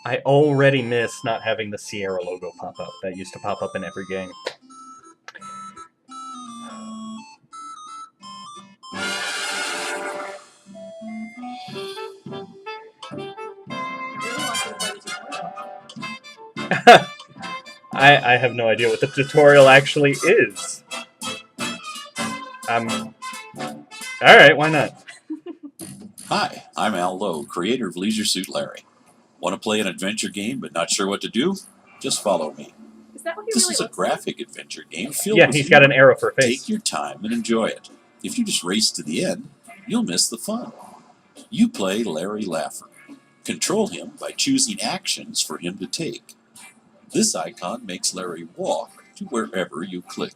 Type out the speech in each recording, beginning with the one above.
I already miss not having the Sierra logo pop up. That used to pop up in every game. I have no idea what the tutorial actually is. Alright, why not? Hi, I'm Al Lowe, creator of Leisure Suit Larry. Want to play an adventure game but not sure what to do? Just follow me. Is that what he This really is a looks like? graphic adventure game filled Yeah, with he's got an humor. arrow for a face. Take your time and enjoy it. If you just race to the end, you'll miss the fun. You play Larry Laffer. Control him by choosing actions for him to take. This icon makes Larry walk to wherever you click.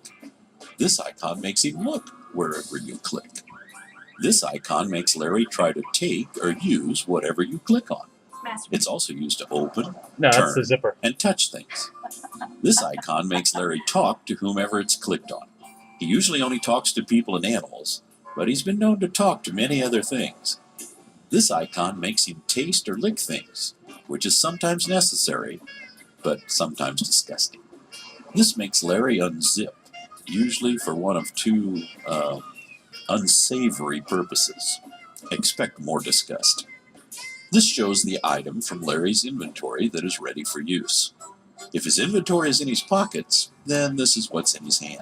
This icon makes him look wherever you click. This icon makes Larry try to take or use whatever you click on. It's also used to open, No, that's turn, the zipper. and touch things. This icon makes Larry talk to whomever it's clicked on. He usually only talks to people and animals, but he's been known to talk to many other things. This icon makes him taste or lick things, which is sometimes necessary, but sometimes disgusting. This makes Larry unzip, usually for one of two unsavory purposes. Expect more disgust. This shows the item from Larry's inventory that is ready for use. If his inventory is in his pockets, then this is what's in his hand.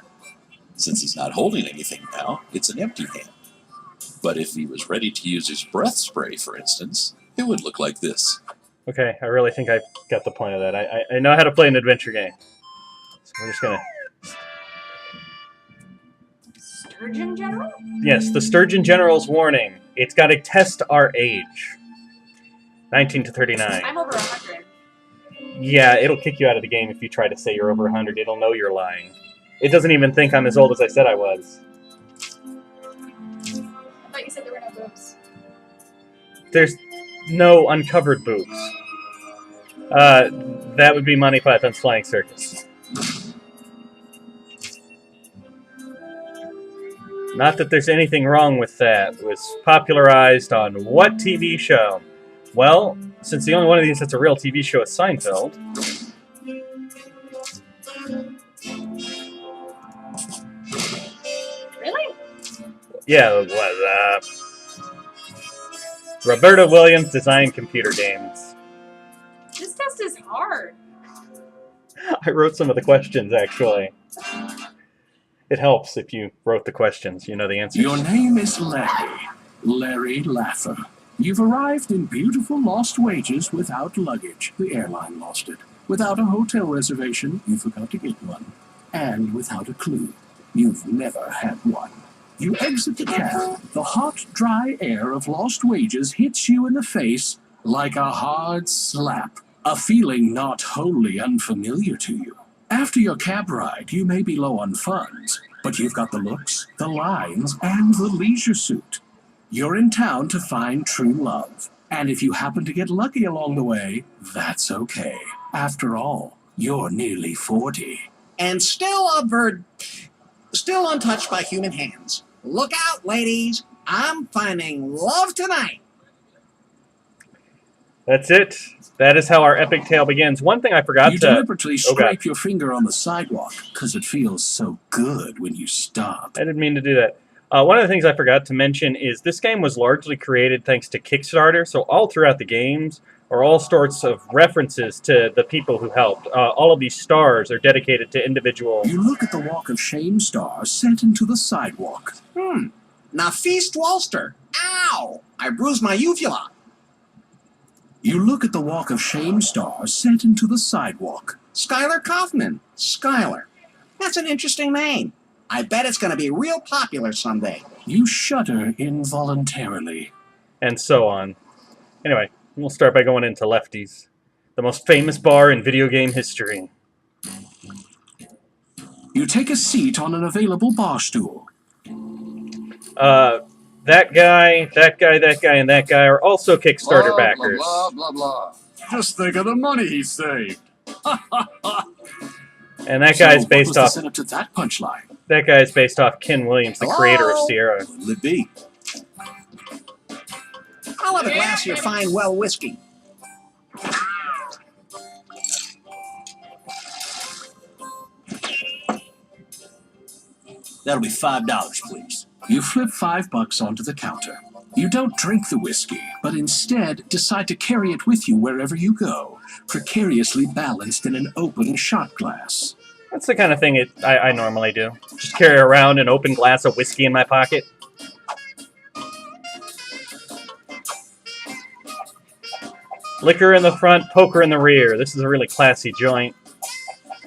Since he's not holding anything now, it's an empty hand. But if he was ready to use his breath spray, for instance, it would look like this. Okay, I really think I got the point of that. I know how to play an adventure game. So we're just gonna... Sturgeon General? Yes, the Sturgeon General's warning. It's got to test our age. 19 to 39. I'm over 100. Yeah, it'll kick you out of the game if you try to say you're over 100. It'll know you're lying. It doesn't even think I'm as old as I said I was. I thought you said there were no boobs. There's no uncovered boobs. That would be Monty Python's Flying Circus. Not that there's anything wrong with that. It was popularized on what TV show? Well, since the only one of these that's a real TV show is Seinfeld. Really? Yeah, it was, Roberta Williams designed computer games. This test is hard. I wrote some of the questions, actually. It helps if you wrote the questions. You know the answers. Your name is Larry. Larry Laffer. You've arrived in beautiful Lost Wages without luggage. The airline lost it. Without a hotel reservation, you forgot to get one. And without a clue. You've never had one. You exit the cab. The hot, dry air of Lost Wages hits you in the face like a hard slap. A feeling not wholly unfamiliar to you. After your cab ride, you may be low on funds, but you've got the looks, the lines, and the leisure suit. You're in town to find true love. And if you happen to get lucky along the way, that's okay. After all, you're nearly 40. And still untouched by human hands. Look out, ladies. I'm finding love tonight. That's it. That is how our epic tale begins. One thing I forgot You to... deliberately scrape your finger on the sidewalk because it feels so good when you stop. I didn't mean to do that. One of the things I forgot to mention is this game was largely created thanks to Kickstarter, so all throughout the games are all sorts of references to the people who helped. All of these stars are dedicated to individual... You look at the Walk of Shame star set into the sidewalk. Nafis Walster. Ow! I bruised my uvula. You look at the Walk of Shame star set into the sidewalk. Skylar Kaufman. Skylar. That's an interesting name. I bet it's going to be real popular someday. You shudder involuntarily. And so on. Anyway, we'll start by going into Lefty's, the most famous bar in video game history. You take a seat on an available bar stool. That guy, and that guy are also Kickstarter backers. Blah, blah, blah. Just think of the money he saved. And that guy's So, based what was the off... setup to that punchline? That guy's based off Ken Williams, the creator of Hello? Sierra. What'll it be? I'll have a glass of your fine well whiskey. That'll be $5, please. You flip $5 onto the counter. You don't drink the whiskey, but instead decide to carry it with you wherever you go, precariously balanced in an open shot glass. That's the kind of thing I normally do. Just carry around an open glass of whiskey in my pocket. Liquor in the front, poker in the rear. This is a really classy joint.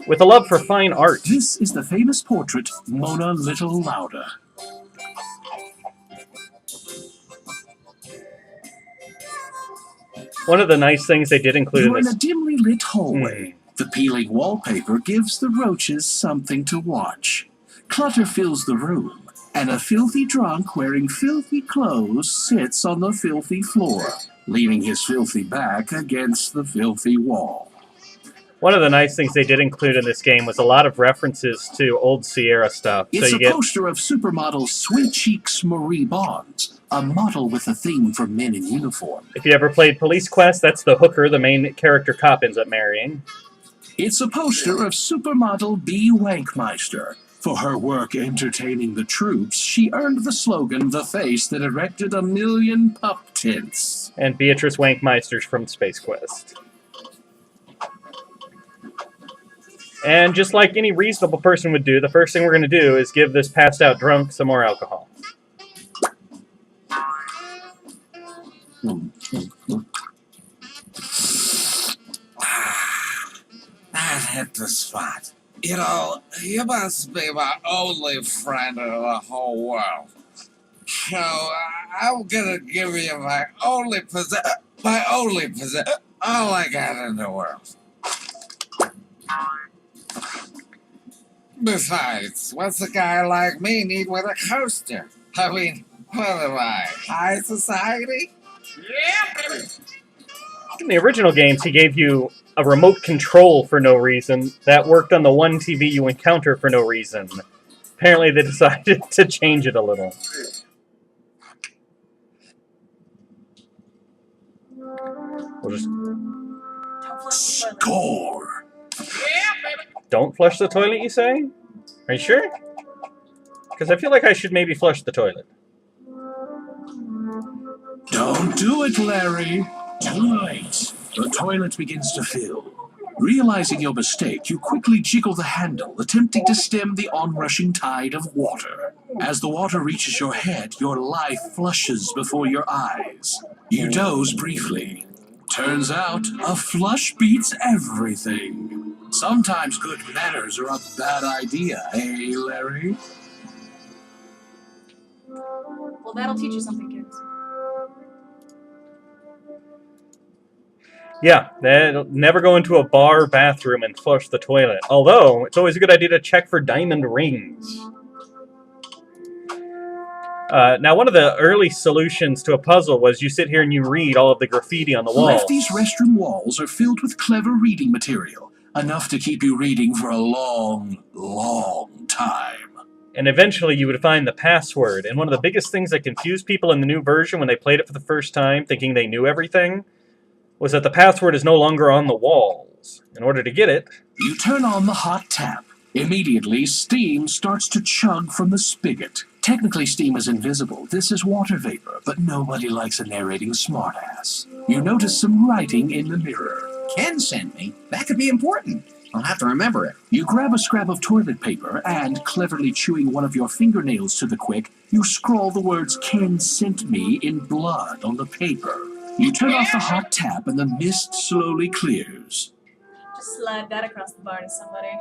With a love for fine art. This is the famous portrait, Mona Little Lauda. One of the nice things they did include in You're in this... a dimly lit hallway. The peeling wallpaper gives the roaches something to watch. Clutter fills the room, and a filthy drunk wearing filthy clothes sits on the filthy floor, leaning his filthy back against the filthy wall. One of the nice things they did include in this game was a lot of references to old Sierra stuff. It's so a poster of supermodel Sweet Cheeks Marie Bonds, a model with a theme for men in uniform. If you ever played Police Quest, that's the hooker the main character cop ends up marrying. It's a poster of supermodel Bee Wankmeister. For her work entertaining the troops, she earned the slogan, "The face that erected a million pup tents." And Beatrice Wankmeister's from Space Quest. And just like any reasonable person would do, the first thing we're going to do is give this passed out drunk some more alcohol. That hit the spot. You know, you must be my only friend in the whole world. So, I'm gonna give you my only possession, all I got in the world. Besides, what's a guy like me need with a coaster? I mean, what am I, high society? Yeah, baby. In the original games, he gave you a remote control for no reason that worked on the one TV you encounter for no reason. Apparently, they decided to change it a little. We'll just... Score! Don't flush the toilet, you say? Are you sure? Because I feel like I should maybe flush the toilet. Don't do it, Larry. Too late. The toilet begins to fill. Realizing your mistake, you quickly jiggle the handle, attempting to stem the onrushing tide of water. As the water reaches your head, your life flushes before your eyes. You doze briefly. Turns out, a flush beats everything. Sometimes good manners are a bad idea, eh, Larry? Well, that'll teach you something, kids. Yeah, never go into a bar bathroom and flush the toilet. Although, it's always a good idea to check for diamond rings. Now, one of the early solutions to a puzzle was you sit here and you read all of the graffiti on the walls. Lefty's restroom walls are filled with clever reading material, enough to keep you reading for a long, long time. And eventually you would find the password. And one of the biggest things that confused people in the new version when they played it for the first time, thinking they knew everything, was that the password is no longer on the walls. In order to get it... You turn on the hot tap. Immediately, steam starts to chug from the spigot. Technically, steam is invisible. This is water vapor, but nobody likes a narrating smartass. You notice some writing in the mirror. Ken sent me. That could be important. I'll have to remember it. You grab a scrap of toilet paper and, cleverly chewing one of your fingernails to the quick, you scrawl the words "Ken sent me" in blood on the paper. You turn off the hot tap and the mist slowly clears. Just slide that across the bar to somebody.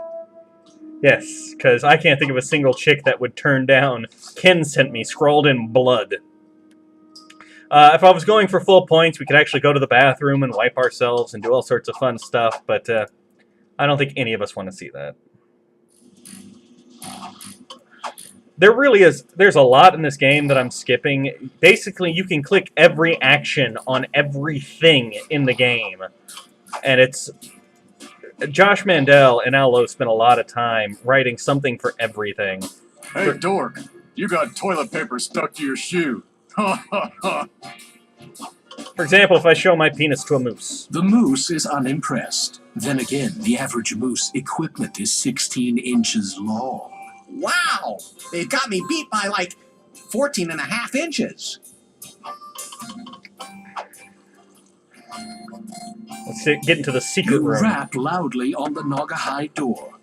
Yes, because I can't think of a single chick that would turn down "Ken sent me" scrawled in blood. If I was going for full points, we could actually go to the bathroom and wipe ourselves and do all sorts of fun stuff, but I don't think any of us want to see that. There really is, there's a lot in this game that I'm skipping. Basically, you can click every action on everything in the game. And it's... Josh Mandel and Al Lowe spent a lot of time writing something for everything. Hey, dork, you got toilet paper stuck to your shoe. Ha ha ha. For example, if I show my penis to a moose. The moose is unimpressed. Then again, the average moose equipment is 16 inches long. Wow! They've got me beat by like 14.5 inches. Let's get into the secret You room. rap loudly on the Naugahyde door.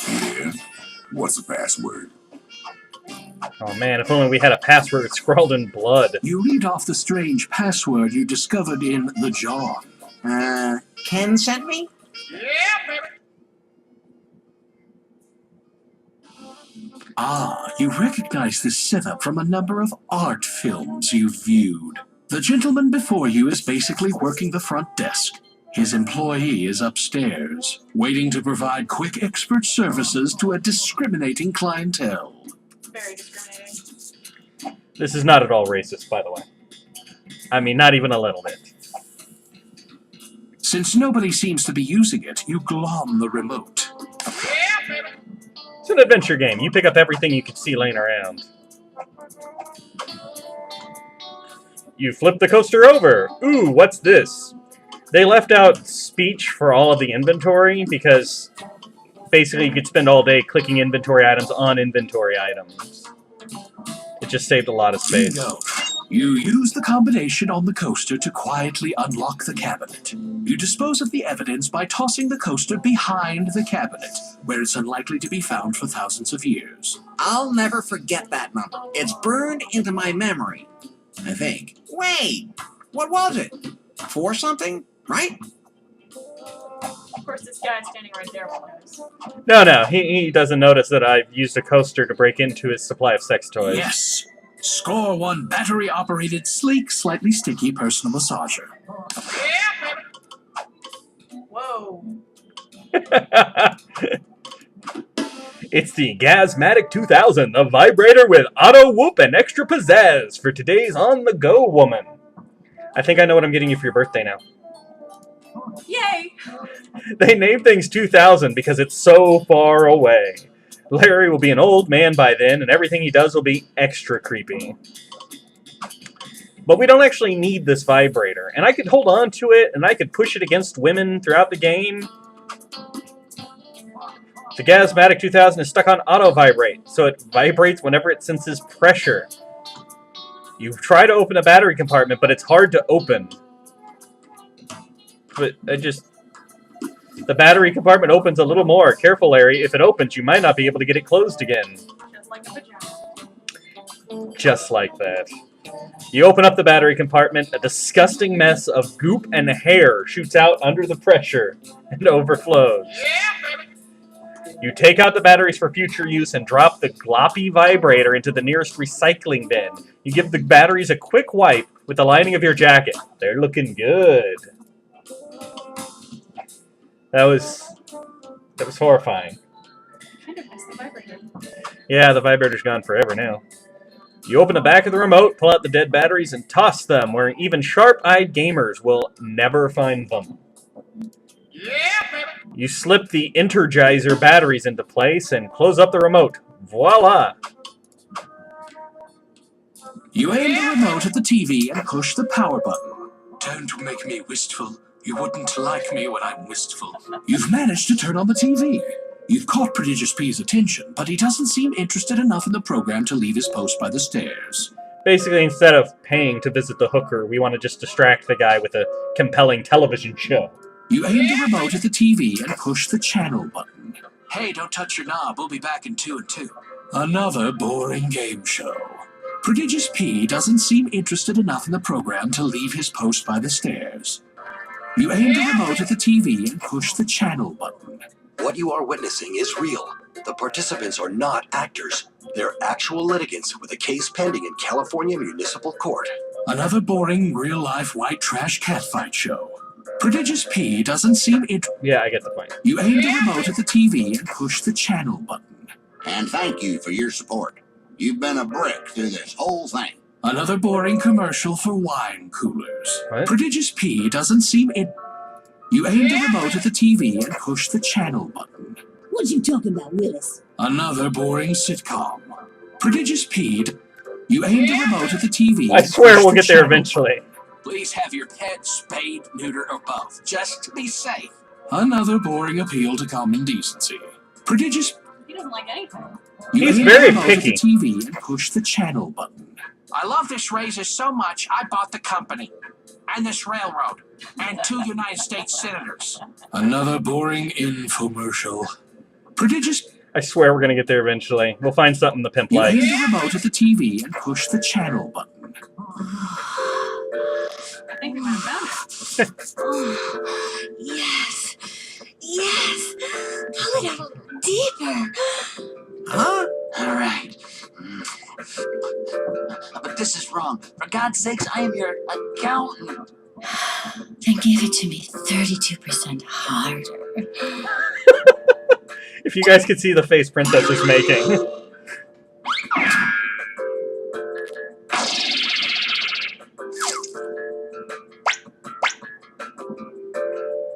Yeah? What's the password? Oh man, if only we had a password scrawled in blood. You read off the strange password you discovered in the jar. Ken sent me? Ah, you recognize this setup from a number of art films you've viewed. The gentleman before you is basically working the front desk. His employee is upstairs, waiting to provide quick expert services to a discriminating clientele. Very discriminating. This is not at all racist, by the way. I mean, not even a little bit. Since nobody seems to be using it, you glom the remote. It's an adventure game. You pick up everything you can see laying around. You flip the coaster over. Ooh, what's this? They left out speech for all of the inventory because basically you could spend all day clicking inventory items on inventory items. It just saved a lot of space. Bingo. You use the combination on the coaster to quietly unlock the cabinet. You dispose of the evidence by tossing the coaster behind the cabinet, where it's unlikely to be found for thousands of years. I'll never forget that number. It's burned into my memory, I think. Wait, what was it? 4 something, right? Of course, this guy's standing right there will notice. No, he doesn't notice that I've used a coaster to break into his supply of sex toys. Yes! Score 1 battery-operated, sleek, slightly sticky personal massager. Whoa. It's the Gasmatic 2000, the vibrator with auto whoop and extra pizzazz for today's on-the-go woman. I think I know what I'm getting you for your birthday now. Yay! They named things 2000 because it's so far away. Larry will be an old man by then, and everything he does will be extra creepy. But we don't actually need this vibrator, and I could hold on to it, and I could push it against women throughout the game. The Gasmatic 2000 is stuck on auto vibrate, so it vibrates whenever it senses pressure. You try to open a battery compartment, but it's hard to open. But the battery compartment opens a little more. Careful, Larry. If it opens, you might not be able to get it closed again. Just like a pajama. Just like that. You open up the battery compartment, a disgusting mess of goop and hair shoots out under the pressure and overflows. You take out the batteries for future use and drop the gloppy vibrator into the nearest recycling bin. You give the batteries a quick wipe with the lining of your jacket. They're looking good. That was horrifying. I kind of miss the vibrator. Yeah, the vibrator's gone forever now. You open the back of the remote, pull out the dead batteries, and toss them where even sharp-eyed gamers will never find them. You slip the Energizer batteries into place and close up the remote. Voila! You aim the remote at the TV and push the power button. Don't make me wistful. You wouldn't like me when I'm wistful. You've managed to turn on the TV. You've caught Prodigious P's attention, but he doesn't seem interested enough in the program to leave his post by the stairs. Basically, instead of paying to visit the hooker, we want to just distract the guy with a compelling television show. You aim the remote at the TV and push the channel button. Hey, don't touch your knob. We'll be back in 2 and 2. Another boring game show. Prodigious P doesn't seem interested enough in the program to leave his post by the stairs. You aim the remote at the TV and push the channel button. What you are witnessing is real. The participants are not actors. They're actual litigants with a case pending in California Municipal Court. Another boring, real-life white trash catfight show. Prodigious P doesn't seem Yeah, I get the point. You aim the remote at the TV and push the channel button. And thank you for your support. You've been a brick through this whole thing. Another boring commercial for wine coolers. What? Prodigious P doesn't seem You aim the remote at the TV and push the channel button. What you talking about, Willis? Another boring sitcom. Prodigious P. You aim the remote at the TV. I swear we'll get there eventually. Please have your pet spayed, neutered, or both, just to be safe. Another boring appeal to common decency. Prodigious. He doesn't like anything. You He's aim very the remote at picky. the TV and push the channel button. I love this razor so much, I bought the company. And this railroad. And 2 United States senators. Another boring infomercial. Prodigious. I swear we're gonna get there eventually. We'll find something the pimp You aim likes. the remote at the TV and push the channel button. I think we might have found it. Yes. Yes. Pull it a little deeper. Huh? All right. But this is wrong. For God's sakes, I am your accountant. Then give it to me 32% harder. If you guys could see the face Princess is making.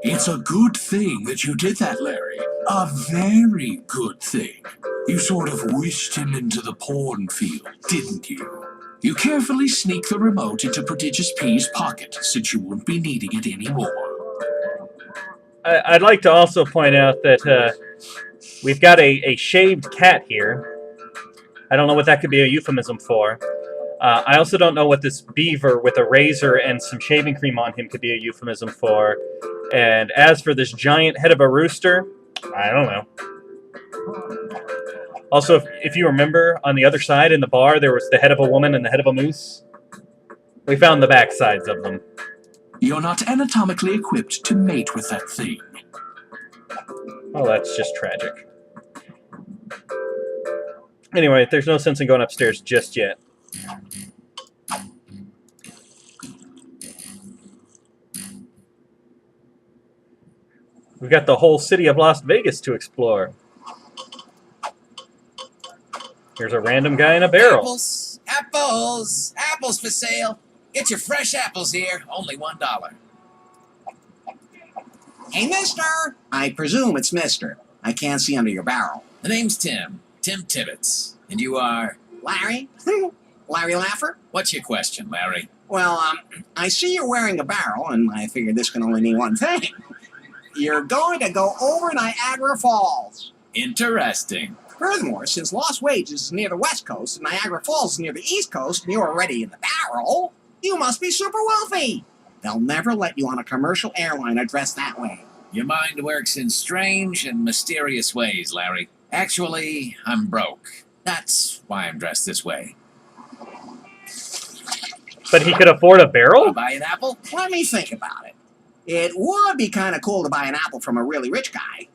It's a good thing that you did that, Larry. A very good thing. You sort of wished him into the porn field, didn't you? You carefully sneak the remote into Prodigious P's pocket, since you won't be needing it anymore. I'd like to also point out that we've got a shaved cat here. I don't know what that could be a euphemism for. I also don't know what this beaver with a razor and some shaving cream on him could be a euphemism for. And as for this giant head of a rooster, I don't know. Also, if you remember, on the other side in the bar, there was the head of a woman and the head of a moose. We found the back sides of them. You're not anatomically equipped to mate with that thing. Oh, that's just tragic. Anyway, there's no sense in going upstairs just yet. We've got the whole city of Las Vegas to explore. Here's a random guy in a barrel. Apples, apples, apples for sale. Get your fresh apples here, only $1. Hey, mister! I presume it's mister. I can't see under your barrel. The name's Tim Tibbetts. And you are? Larry? Larry Laffer? What's your question, Larry? Well, I see you're wearing a barrel, and I figured this can only mean one thing. You're going to go over Niagara Falls. Interesting. Furthermore, since Lost Wages is near the West Coast and Niagara Falls is near the East Coast, and you're already in the barrel, you must be super wealthy. They'll never let you on a commercial airliner dressed that way. Your mind works in strange and mysterious ways, Larry. Actually, I'm broke. That's why I'm dressed this way. But he could afford a barrel? Wanna buy an apple? Let me think about it. It would be kind of cool to buy an apple from a really rich guy.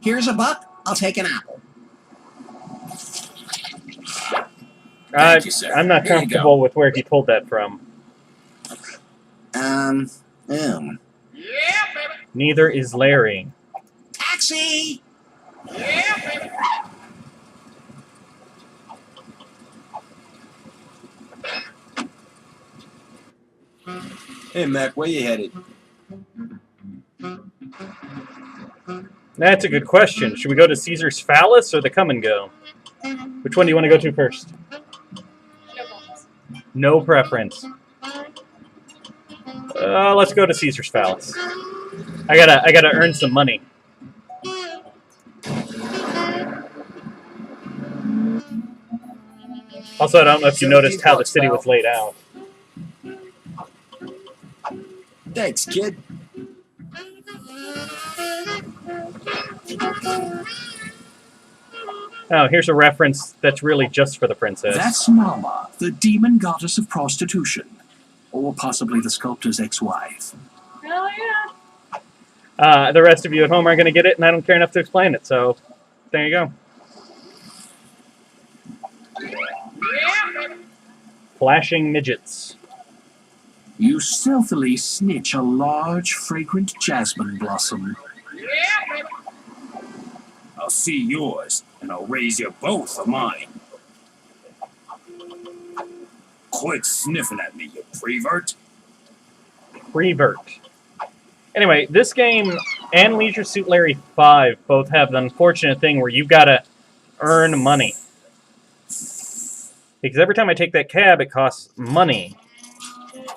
Here's a buck. I'll take an apple. Thank you, sir. I'm not Here you comfortable with where he pulled that from. Neither is Larry. Taxi! Hey, Mac, where you headed? That's a good question. Should we go to Caesar's Phallus or the Come and Go? Which one do you want to go to first? No preference. Let's go to Caesar's Phallus. I gotta earn some money. Also, I don't know if you noticed how the city was laid out. Thanks, kid. Oh, here's a reference that's really just for the princess. That's Nama, the demon goddess of prostitution. Or possibly the sculptor's ex-wife. Hell yeah. The rest of you at home are going to get it, and I don't care enough to explain it, so there you go. Flashing midgets. You stealthily snitch a large, fragrant jasmine blossom. I'll see yours, and I'll raise you both of mine. Quit sniffing at me, you prevert. Revert. Anyway, this game and Leisure Suit Larry 5 both have the unfortunate thing where you've got to earn money. Because every time I take that cab, it costs money.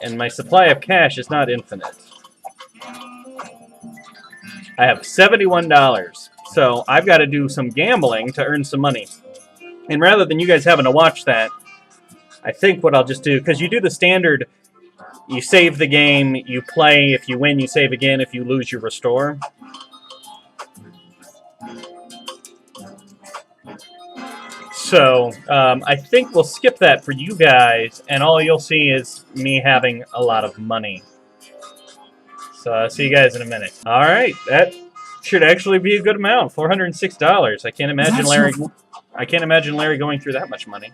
And my supply of cash is not infinite. I have $71. So I've got to do some gambling to earn some money. And rather than you guys having to watch that, I think what I'll just do, because you do the standard, you save the game, you play, if you win, you save again, if you lose, you restore. So I think we'll skip that for you guys, and all you'll see is me having a lot of money. So I'll see you guys in a minute. All right, that should actually be a good amount, $406. I can't imagine Larry. I can't imagine Larry going through that much money.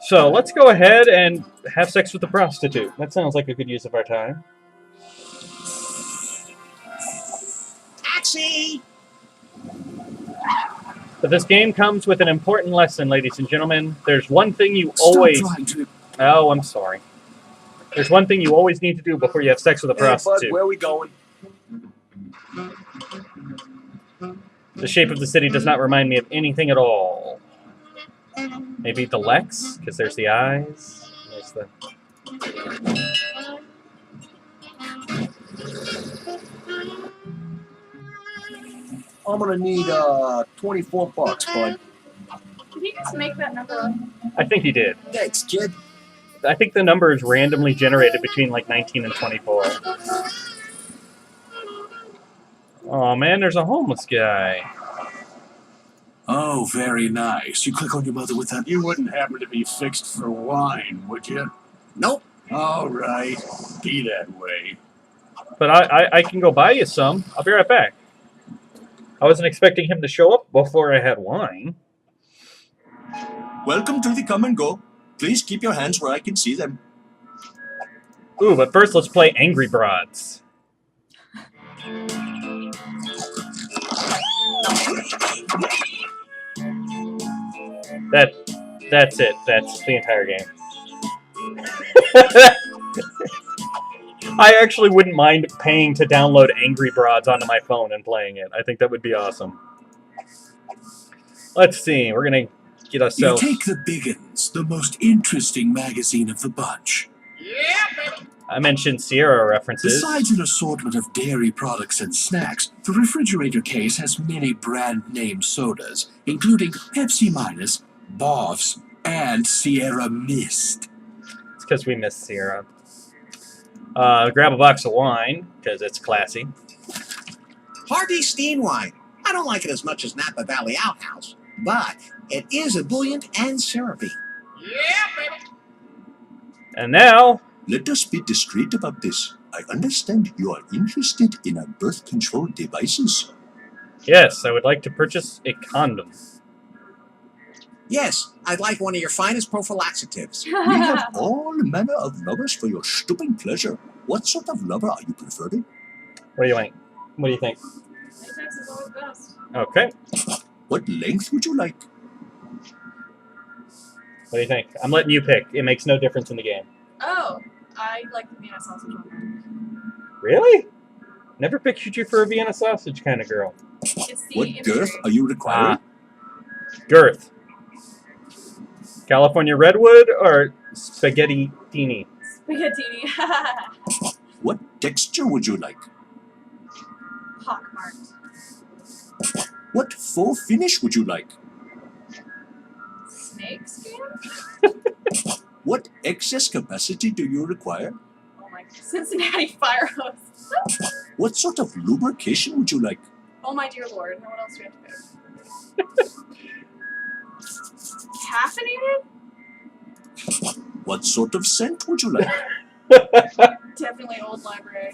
So let's go ahead and have sex with the prostitute. That sounds like a good use of our time. Taxi! But this game comes with an important lesson, ladies and gentlemen. There's one thing you always... Oh, I'm sorry. There's one thing you always need to do before you have sex with a prostitute. Bud, where are we going? The shape of the city does not remind me of anything at all. Maybe the Lex, because there's the eyes. There's the... I'm gonna need 24 bucks, bud. Did he just make that number up? I think he did. Thanks, kid. I think the number is randomly generated between like 19 and 24. Oh man, there's a homeless guy. Oh, very nice. You click on your mother with that. You wouldn't happen to be fixed for wine, would you? Nope. All right. Be that way. But I can go buy you some. I'll be right back. I wasn't expecting him to show up before I had wine. Welcome to the come and go. Please keep your hands where I can see them. Ooh, but first let's play Angry Broads. That's it. That's the entire game. I actually wouldn't mind paying to download Angry Broads onto my phone and playing it. I think that would be awesome. Let's see. We're going to get ourselves... You take the Biggins, the most interesting magazine of the bunch. Yeah, baby. I mentioned Sierra references. Besides an assortment of dairy products and snacks, the refrigerator case has many brand-name sodas, including Pepsi Minus, Boffs, and Sierra Mist. It's because we missed Sierra. Grab a box of wine, because it's classy. Hardy Steen wine. I don't like it as much as Napa Valley Outhouse, but it is ebullient and syrupy. Yeah, baby. And now... Let us be discreet about this. I understand you are interested in our birth control devices. Yes, I would like to purchase a condom. Yes, I'd like one of your finest prophylaxatives. We have all manner of lovers for your stupid pleasure. What sort of lover are you preferring? What do you like? What do you think? Latex is always best. Okay. What length would you like? What do you think? I'm letting you pick. It makes no difference in the game. Oh, I like the Vienna sausage one. Really? Never pictured you for a Vienna sausage kind of girl. It's the What imagery. girth are you requiring? Girth. California Redwood or Spaghetti-tini? Spaghettini. What texture would you like? Pockmarked. What faux finish would you like? Snake skin? What excess capacity do you require? Oh my, Cincinnati fire hose. What sort of lubrication would you like? Oh my dear lord, what else do we have to pick? Caffeinated? What sort of scent would you like? Definitely old library.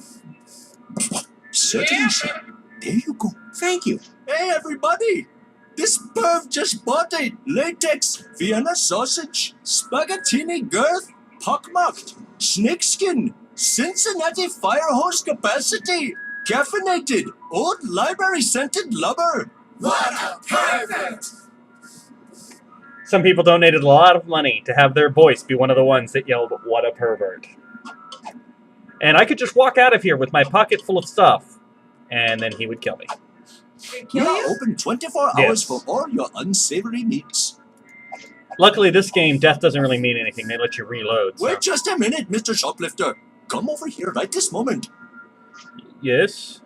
Certainly, Yeah, sir. There you go. Thank you. Hey, everybody! This perv just bought a latex Vienna sausage, spaghettini girth, pockmarked, snakeskin, Cincinnati fire hose capacity, caffeinated, old library scented lubber. What a pervert! Some people donated a lot of money to have their voice be one of the ones that yelled, "What a pervert." And I could just walk out of here with my pocket full of stuff, and then he would kill me. We are open 24 Yes. hours for all your unsavory needs. Luckily, this game, death doesn't really mean anything. They let you reload. So. Wait just a minute, Mr. Shoplifter. come over here right this moment. Yes.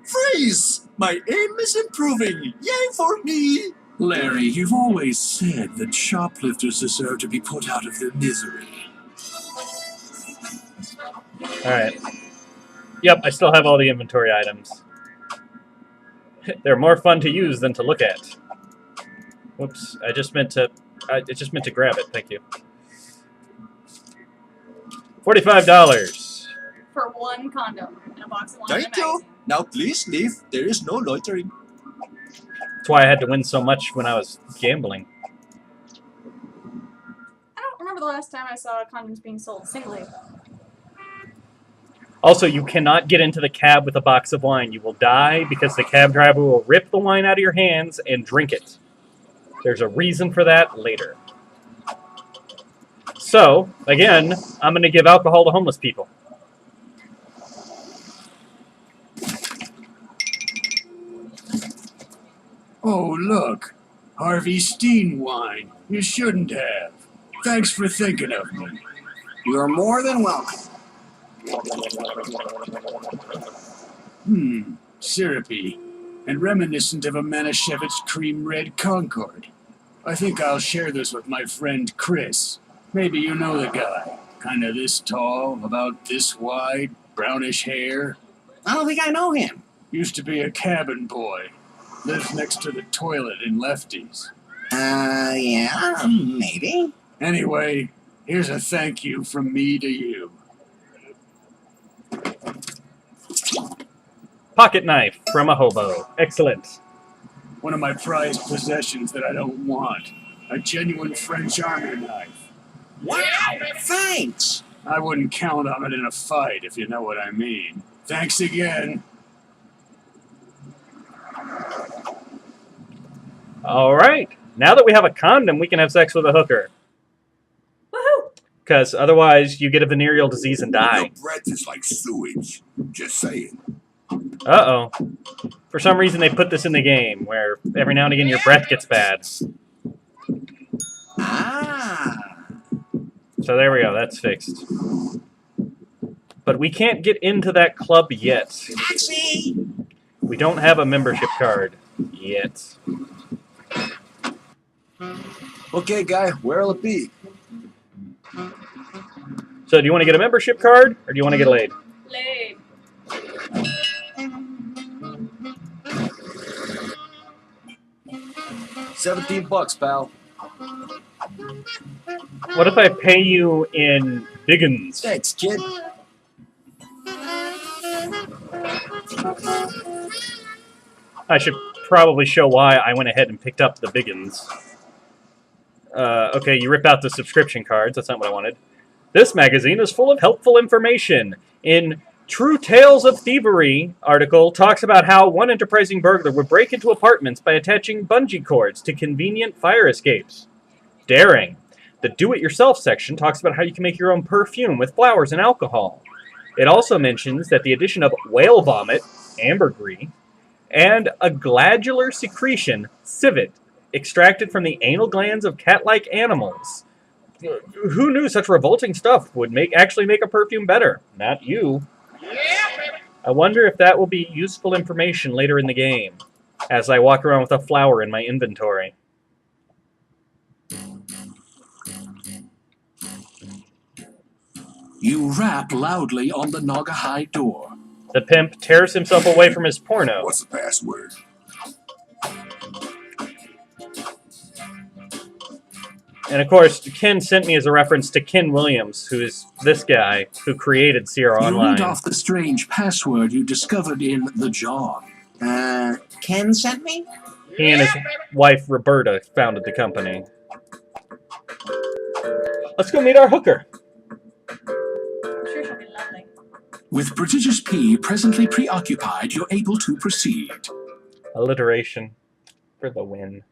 Freeze! My aim is improving. Yay for me! Larry, you've always said that shoplifters deserve to be put out of their misery. Alright. Yep, I still have all the inventory items. They're more fun to use than to look at. Whoops, I just meant to grab it, thank you. $45. For one condom and a box of wine. Thank you. Now please leave. There is no loitering. That's why I had to win so much when I was gambling. I don't remember the last time I saw condoms being sold singly. Also, you cannot get into the cab with a box of wine. You will die because the cab driver will rip the wine out of your hands and drink it. There's a reason for that later. So, again, I'm going to give alcohol to homeless people. Oh, look. Harvey Steen wine. You shouldn't have. Thanks for thinking of me. You're more than welcome. Syrupy. And reminiscent of a Manischewitz Cream Red Concord. I think I'll share this with my friend Chris. Maybe you know the guy. Kinda this tall, about this wide, brownish hair. I don't think I know him. Used to be a cabin boy. Lives next to the toilet in Lefty's. Yeah, maybe. Anyway, here's a thank you from me to you. Pocket knife from a hobo. Excellent. One of my prized possessions that I don't want. A genuine French army knife. Wow, thanks. I wouldn't count on it in a fight, if you know what I mean. Thanks again. Alright. Now that we have a condom, we can have sex with a hooker. Woohoo! Because otherwise, you get a venereal disease and die. Your breath is like sewage. Just saying. Uh-oh. For some reason, they put this in the game, where every now and again your breath gets bad. Ah. So there we go, that's fixed. But we can't get into that club yet. Taxi! We don't have a membership card yet. Okay, guy, where'll it be? So do you want to get a membership card, or do you want to get laid? Laid. $17, pal. What if I pay you in biggins? Thanks, kid. I should probably show why I went ahead and picked up the biggins. Okay, you rip out the subscription cards. That's not what I wanted. This magazine is full of helpful information. In True Tales of Thievery article talks about how one enterprising burglar would break into apartments by attaching bungee cords to convenient fire escapes. Daring. The do-it-yourself section talks about how you can make your own perfume with flowers and alcohol. It also mentions that the addition of whale vomit, ambergris, and a glandular secretion, civet, extracted from the anal glands of cat-like animals. Who knew such revolting stuff would actually make a perfume better? Not you. I wonder if that will be useful information later in the game, as I walk around with a flower in my inventory. You rap loudly on the Naugahyde door. The pimp tears himself away from his porno. What's the password? And of course, Ken sent me as a reference to Ken Williams, who is this guy who created Sierra You Online. read off the strange password you discovered in The John. Ken sent me? He and his wife, Roberta, founded the company. Let's go meet our hooker. I'm sure she'll be lovely. With Prodigious P presently preoccupied, you're able to proceed. Alliteration for the win.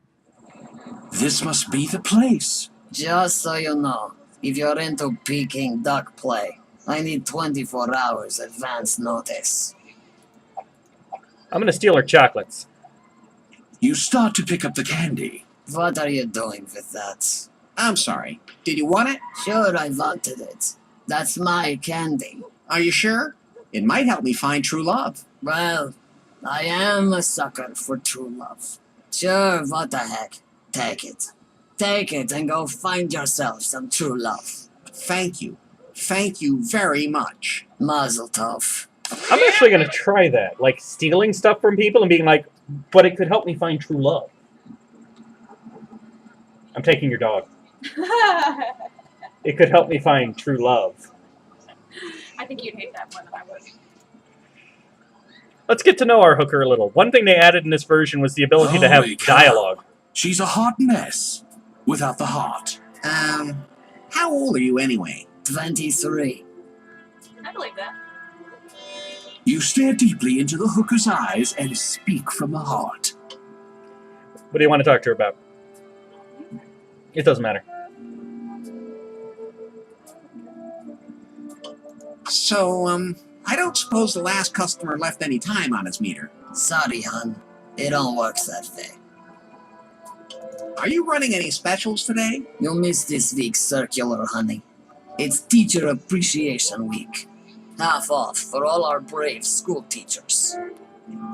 This must be the place. Just so you know, if you're into Peking duck play, I need 24 hours advance notice. I'm going to steal her chocolates. You start to pick up the candy. What are you doing with that? I'm sorry. Did you want it? Sure, I wanted it. That's my candy. Are you sure? It might help me find true love. Well, I am a sucker for true love. Sure, what the heck. Take it. Take it and go find yourself some true love. Thank you. Thank you very much. Mazel tov. I'm actually going to try that. Like, stealing stuff from people and being like, but it could help me find true love. I'm taking your dog. It could help me find true love. I think you'd hate that more than I would. Let's get to know our hooker a little. One thing they added in this version was the ability to have Holy cow. dialogue. She's a hot mess without the heart. How old are you anyway? 23. I believe that. You stare deeply into the hooker's eyes and speak from the heart. What do you want to talk to her about? It doesn't matter. So, I don't suppose the last customer left any time on his meter. Sorry, hon. It don't work that way. Are you running any specials today? You missed this week's circular, honey. It's Teacher Appreciation Week. Half off for all our brave school teachers.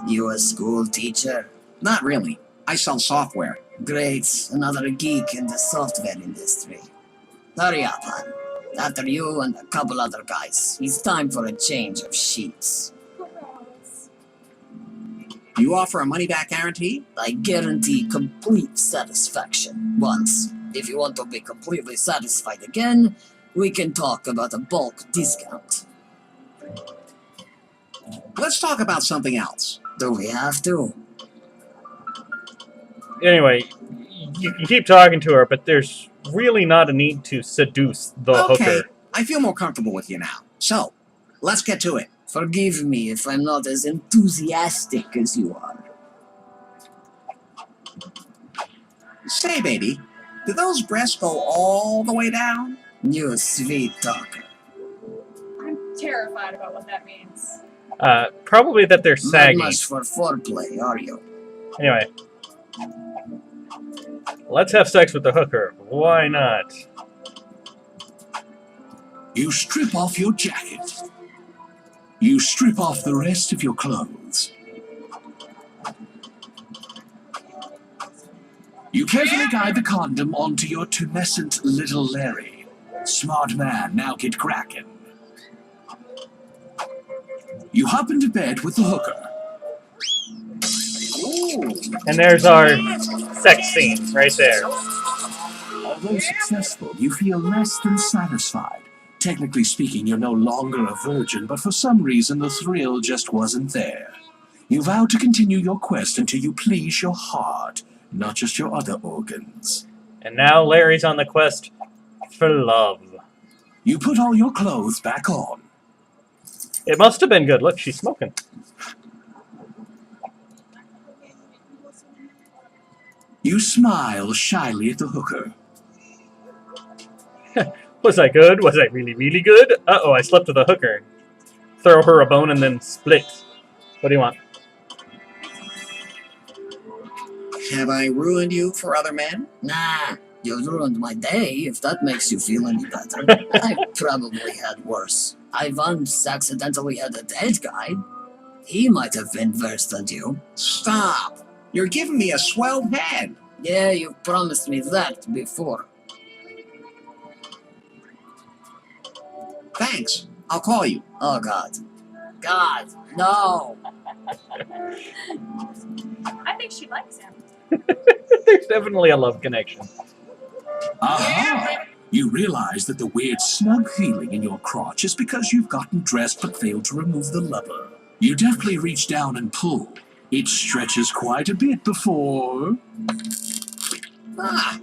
You a school teacher? Not really. I sell software. Great. Another geek in the software industry. Hurry up, hon. After you and a couple other guys, it's time for a change of sheets. Do you offer a money-back guarantee? I guarantee complete satisfaction once. If you want to be completely satisfied again, we can talk about a bulk discount. Let's talk about something else. Do we have to? Anyway, you can keep talking to her, but there's really not a need to seduce the hooker. I feel more comfortable with you now. So, let's get to it. Forgive me if I'm not as enthusiastic as you are. Say, baby, do those breasts go all the way down? You sweet talker. I'm terrified about what that means. Probably that they're saggy. Not much for foreplay, are you? Anyway. Let's have sex with the hooker. Why not? You strip off your jacket. You strip off the rest of your clothes. You carefully guide the condom onto your tumescent little Larry. Smart man, now get cracking. You hop into bed with the hooker. And there's our sex scene right there. Although successful, you feel less than satisfied. Technically speaking, you're no longer a virgin, but for some reason the thrill just wasn't there. You vow to continue your quest until you please your heart, not just your other organs. And now Larry's on the quest for love. You put all your clothes back on. It must have been good. Look, she's smoking. You smile shyly at the hooker. Was I good? Was I really, really good? Uh-oh, I slept with a hooker. Throw her a bone and then split. What do you want? Have I ruined you for other men? Nah, you ruined my day, if that makes you feel any better. I probably had worse. I once accidentally had a dead guy. He might have been worse than you. Stop! You're giving me a swelled head. Yeah, you promised me that before. Thanks. I'll call you. Oh, God. God, no! I think she likes him. There's definitely a love connection. Aha! You realize that the weird snug feeling in your crotch is because you've gotten dressed but failed to remove the leather. You deftly reach down and pull. It stretches quite a bit before... Ah,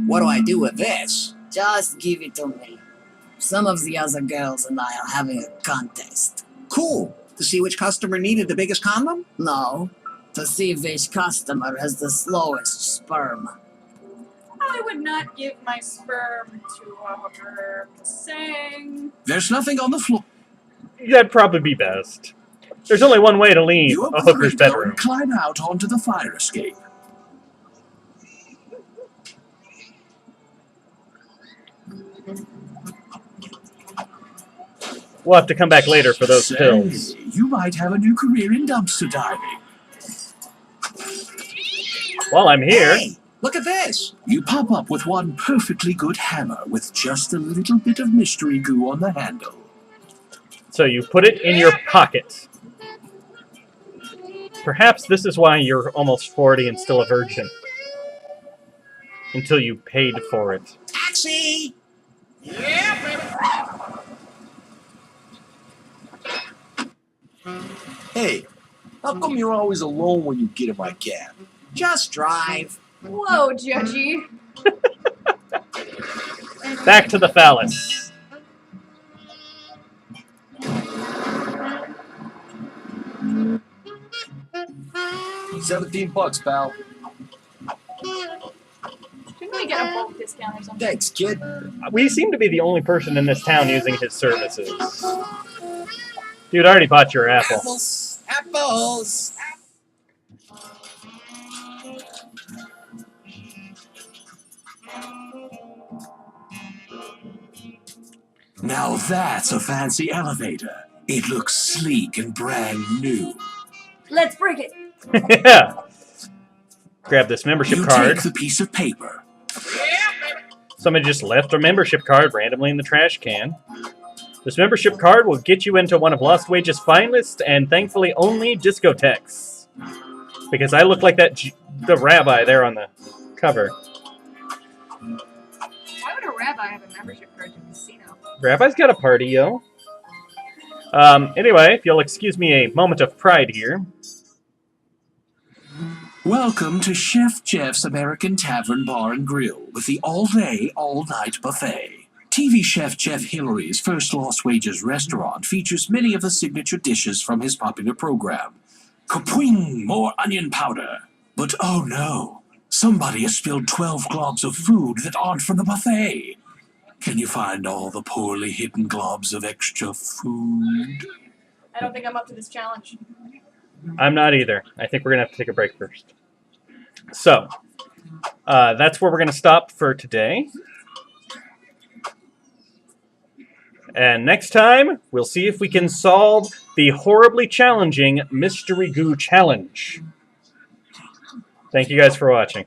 what do I do with this? Just give it to me. Some of the other girls and I are having a contest. Cool. To see which customer needed the biggest condom? No. To see which customer has the slowest sperm. I would not give my sperm to a hooker. Just saying. There's nothing on the floor. That'd probably be best. There's only one way to leave You a open the hooker's window bedroom. and climb out onto the fire escape. We'll have to come back later for those Say, pills. You might have a new career in dumpster diving. While I'm here... Hey, look at this. You pop up with one perfectly good hammer with just a little bit of mystery goo on the handle. So you put it in your pocket. Perhaps this is why you're almost 40 and still a virgin. Until you paid for it. Taxi! Hey, how come you're always alone when you get in my cab? Just drive. Whoa, Judgy. Back to the phallus. $17, pal. Shouldn't we get a bulk discount or something? Thanks, kid. We seem to be the only person in this town using his services. Dude, I already bought your apple. Apples. Apples. Now that's a fancy elevator. It looks sleek and brand new. Let's break it. Yeah. Grab this membership You card. take the piece of paper. Somebody just left a membership card randomly in the trash can. This membership card will get you into one of Lost Wages' finest and thankfully only discotheques. Because I look like the rabbi there on the cover. Why would a rabbi have a membership card to a casino? Rabbi's got a party, yo. Anyway, if you'll excuse me a moment of pride here. Welcome to Chef Jeff's American Tavern Bar and Grill with the all-day, all-night buffet. TV chef Jeff Hillary's first Lost Wages restaurant features many of the signature dishes from his popular program. Kapwing! More onion powder! But oh no, somebody has spilled 12 globs of food that aren't from the buffet. Can you find all the poorly hidden globs of extra food? I don't think I'm up to this challenge. I'm not either. I think we're going to have to take a break first. So, that's where we're going to stop for today. And next time, we'll see if we can solve the horribly challenging Mystery Goo Challenge. Thank you guys for watching.